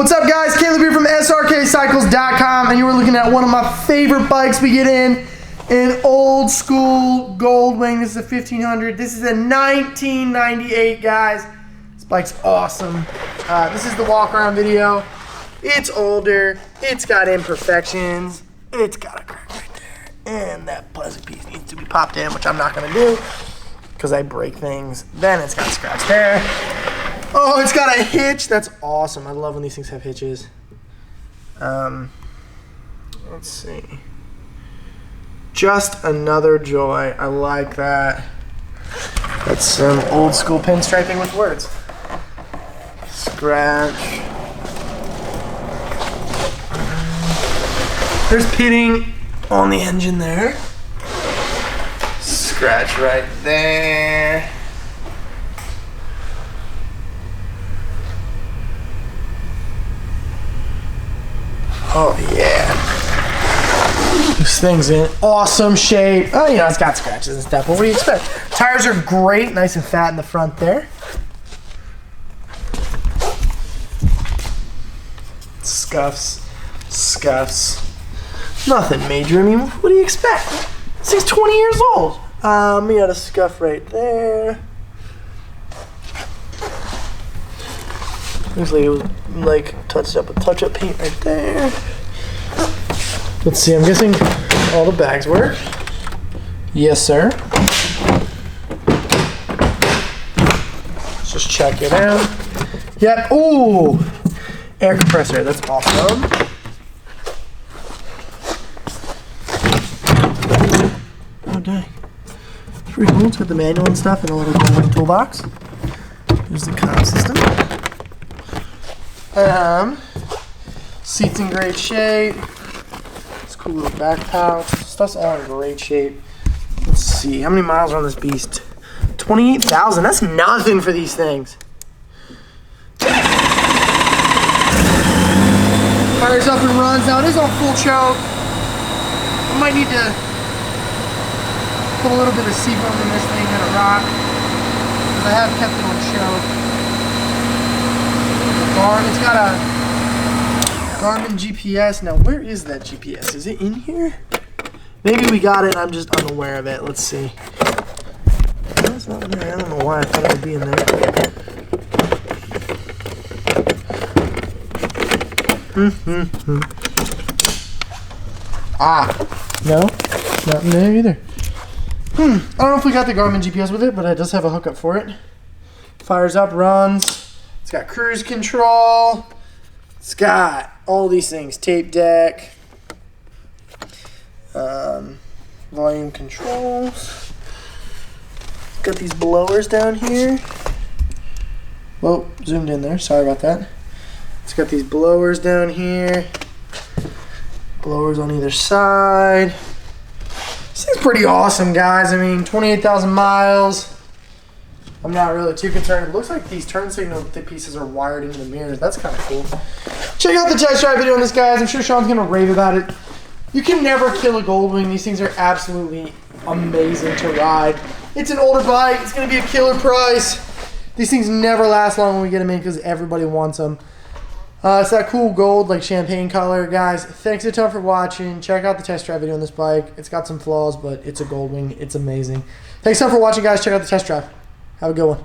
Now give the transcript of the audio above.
What's up, guys? Caleb here from Srkcycles.com, and you were looking at one of my favorite bikes we get in, an old school Goldwing. This is a 1500. This is a 1998, guys. This bike's awesome. This is the walk around video. It's older. It's got imperfections. It's got a crack right there, and that plastic piece needs to be popped in, which I'm not gonna do because I break things. Then it's got a scratch there. Oh, it's got a hitch. That's awesome. I love when these things have hitches. Let's see. Just another joy. I like that. That's some old school pinstriping with words. Scratch. There's pitting on the engine there. Scratch right there. Oh yeah. This thing's in awesome shape. Oh, you know, it's got scratches and stuff, but what do you expect? Tires are great, nice and fat in the front there. Scuffs. Nothing major. I mean, what do you expect? This thing's 20 years old. We got a scuff right there. Looks like it was touched up with touch-up paint right there. Let's see, I'm guessing all the bags work. Yes, sir. Let's just check it out. Yep. Ooh, air compressor. That's awesome. Oh dang, it's pretty cool. It's got the manual and stuff and a little Goldwing toolbox. There's the comm system. Seats in great shape. It's a cool little back pouch. Stuff's all in great shape. Let's see, how many miles are on this beast? 28,000. That's nothing for these things. Fires up and runs. Now it is on full choke. I might need to put a little bit of seafoam in this thing and a rock, because I have kept it on choke. It's got a Garmin GPS. Now, where is that GPS? Is it in here? Maybe we got it and I'm just unaware of it. Let's see. No, it's not in there. I don't know why I thought it would be in there. No, not in there either. I don't know if we got the Garmin GPS with it, but it does have a hookup for it. Fires up, runs. It's got cruise control. It's got all these things. Tape deck. Volume controls. It's got these blowers down here. Whoa, zoomed in there. Sorry about that. It's got these blowers down here. Blowers on either side. This thing's pretty awesome, guys. I mean, 28,000 miles. I'm not really too concerned. It looks like these turn signal pieces are wired into the mirrors. That's kind of cool. Check out the test drive video on this, guys. I'm sure Sean's going to rave about it. You can never kill a Goldwing. These things are absolutely amazing to ride. It's an older bike. It's going to be a killer price. These things never last long when we get them in because everybody wants them. It's that cool gold, like champagne color. Guys, thanks a ton for watching. Check out the test drive video on this bike. It's got some flaws, but it's a Goldwing. It's amazing. Thanks a ton for watching, guys. Check out the test drive. Have a good one.